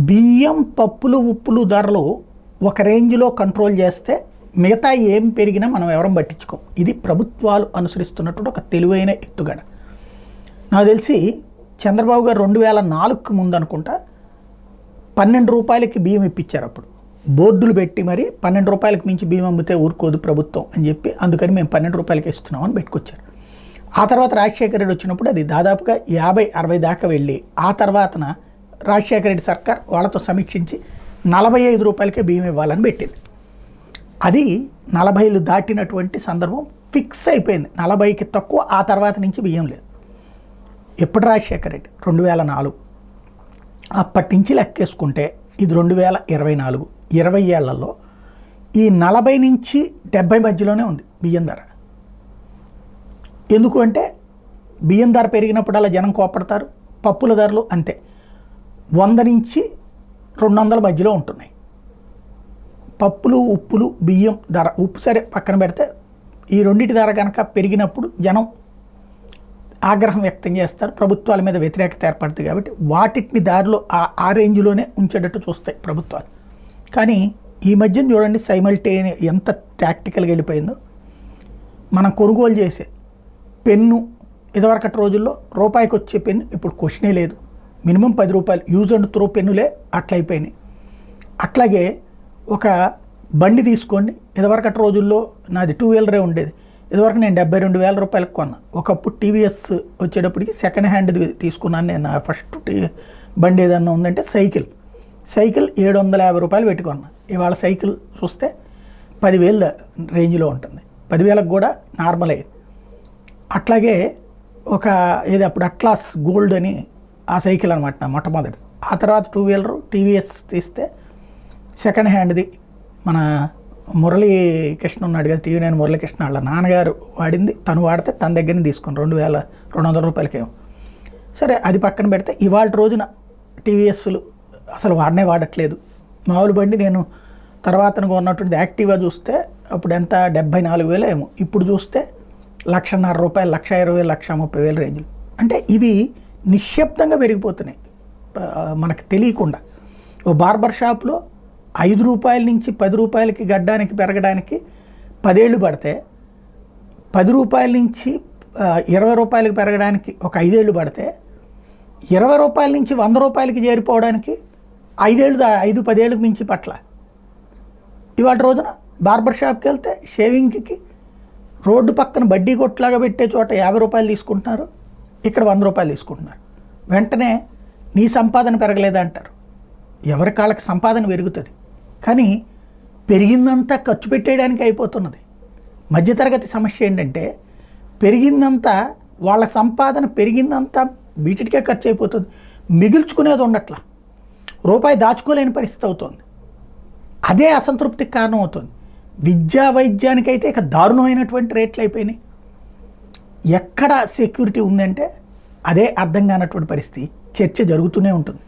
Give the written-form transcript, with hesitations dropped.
బియ్యం, పప్పులు, ఉప్పులు ధరలు ఒక రేంజ్లో కంట్రోల్ చేస్తే మిగతా ఏం పెరిగినా మనం ఎవరం పట్టించుకోం. ఇది ప్రభుత్వాలు అనుసరిస్తున్నటువంటి ఒక తెలివైన ఎత్తుగడ. నాకు తెలిసి చంద్రబాబు గారు 2004కి ముందు అనుకుంటా 12 రూపాయలకి బియ్యం ఇప్పించారు. అప్పుడు బోర్డులు పెట్టి మరి 12 రూపాయలకి మించి బియ్యం అమ్మితే ఊరుకోదు ప్రభుత్వం అని చెప్పి, అందుకని మేము 12 రూపాయలకి ఇస్తున్నామని పెట్టుకొచ్చారు. ఆ తర్వాత రాజశేఖర రెడ్డి వచ్చినప్పుడు అది దాదాపుగా 50-60 దాకా వెళ్ళి, ఆ తర్వాతన రాజశేఖర రెడ్డి సర్కార్ వాళ్ళతో సమీక్షించి 45 రూపాయలకే బియ్యం ఇవ్వాలని పెట్టింది. అది 40లు దాటినటువంటి సందర్భం ఫిక్స్ అయిపోయింది. 40కి తక్కువ ఆ తర్వాత నుంచి బియ్యం లేదు. ఎప్పుడు రాజశేఖర రెడ్డి 2004 అప్పటి నుంచి లెక్కేసుకుంటే ఇది 2024 20 ఏళ్లలో ఈ 40 నుంచి 70 మధ్యలోనే ఉంది బియ్యం ధర. ఎందుకు అంటే బియ్యం ధర పెరిగినప్పుడల్లా జనం కోపడతారు. పప్పుల ధరలు అంతే 100 నుంచి 200 మధ్యలో ఉంటున్నాయి. పప్పులు, ఉప్పులు, బియ్యం ధర, ఉప్పు సరే పక్కన పెడితే ఈ రెండింటి ధర కనుక పెరిగినప్పుడు జనం ఆగ్రహం వ్యక్తం చేస్తారు, ప్రభుత్వాల మీద వ్యతిరేకత ఏర్పడుతుంది. కాబట్టి వాటిని దారిలో ఆ రేంజ్లోనే ఉంచేటట్టు చూస్తాయి ప్రభుత్వాలు. కానీ ఈ మధ్యన చూడండి ఎంత టాక్టికల్గా వెళ్ళిపోయిందో. మనం కొనుగోలు చేసే పెన్ను ఇదివరకటి రోజుల్లో రూపాయికి వచ్చే పెన్ను ఇప్పుడు క్వశ్చనే లేదు. మినిమం 10 రూపాయలు యూజ్ అండ్ త్రో పెన్నులే అట్లయిపోయినాయి. అట్లాగే ఒక బండి తీసుకోండి, ఇదివరకటి రోజుల్లో నాది 2 వీలరే ఉండేది. ఇదివరకు నేను 72,000 రూపాయలకు కొన్నా. ఒకప్పుడు టీవీఎస్ వచ్చేటప్పటికి సెకండ్ హ్యాండ్ది తీసుకున్నాను నేను. ఫస్ట్ బండి ఏదన్నా ఉందంటే సైకిల్ 750 రూపాయలు పెట్టుకున్నా. ఇవాళ సైకిల్ చూస్తే 10,000 రేంజ్లో ఉంటుంది. 10,000కు కూడా నార్మల్ అయ్యింది. అట్లాగే ఏది అప్పుడు అట్లాస్ గోల్డ్ అని ఆ సైకిల్ అనమాట నా మొట్టమొదటి. ఆ తర్వాత 2 వీలర్ టీవీఎస్ తీస్తే సెకండ్ హ్యాండ్ది మన మురళీకృష్ణ ఉన్నాడు కదా, TV9 మురళీకృష్ణ వాళ్ళ నాన్నగారు వాడింది, తను వాడితే తన దగ్గర తీసుకుని 2,200 రూపాయలకేమో. సరే అది పక్కన పెడితే ఇవాళ రోజున టీవీఎస్లు అసలు వాడట్లేదు. మామూలు బండి నేను తర్వాతను ఉన్నటువంటి యాక్టివా చూస్తే అప్పుడు ఎంత 74,000 ఏమో, ఇప్పుడు చూస్తే 1,50,000 రూపాయలు, 1,20,000, 1,30,000 రేంజ్లు. అంటే ఇవి నిశ్శబ్దంగా పెరిగిపోతున్నాయి మనకు తెలియకుండా. ఓ బార్బర్ షాప్లో 5 రూపాయల నుంచి 10 రూపాయలకి గడ్డానికి పెరగడానికి 10 ఏళ్ళు పడితే, 10 రూపాయల నుంచి 20 రూపాయలకి పెరగడానికి ఒక 5 ఏళ్ళు పడితే, 20 రూపాయల నుంచి 100 రూపాయలకి చేరిపోవడానికి 5-10 ఏళ్ళకి మించి పట్ల. ఇవాళ రోజున బార్బర్ షాప్కి వెళ్తే షేవింగ్కి రోడ్డు పక్కన బడ్డీ కొట్లాగా పెట్టే చోట 50 రూపాయలు తీసుకుంటున్నారు, ఇక్కడ 100 రూపాయలు తీసుకుంటున్నారు. వెంటనే నీ సంపాదన పెరగలేదంటారు. ఎవరి కాళ్ళకి సంపాదన పెరుగుతుంది, కానీ పెరిగిందంతా ఖర్చు పెట్టేయడానికి అయిపోతున్నది. మధ్యతరగతి సమస్య ఏంటంటే పెరిగిందంతా వాళ్ళ సంపాదన పెరిగిందంతా వీటికే ఖర్చు అయిపోతుంది, మిగుల్చుకునేది ఉండట్లా, రూపాయి దాచుకోలేని పరిస్థితి అవుతుంది. అదే అసంతృప్తికి కారణం అవుతుంది. విద్యా వైద్యానికైతే ఇక దారుణమైనటువంటి రేట్లు అయిపోయినాయి. ఎక్కడ సెక్యూరిటీ ఉందంటే అదే అర్థం కానటువంటి పరిస్థితి. చర్చ జరుగుతూనే ఉంటుంది.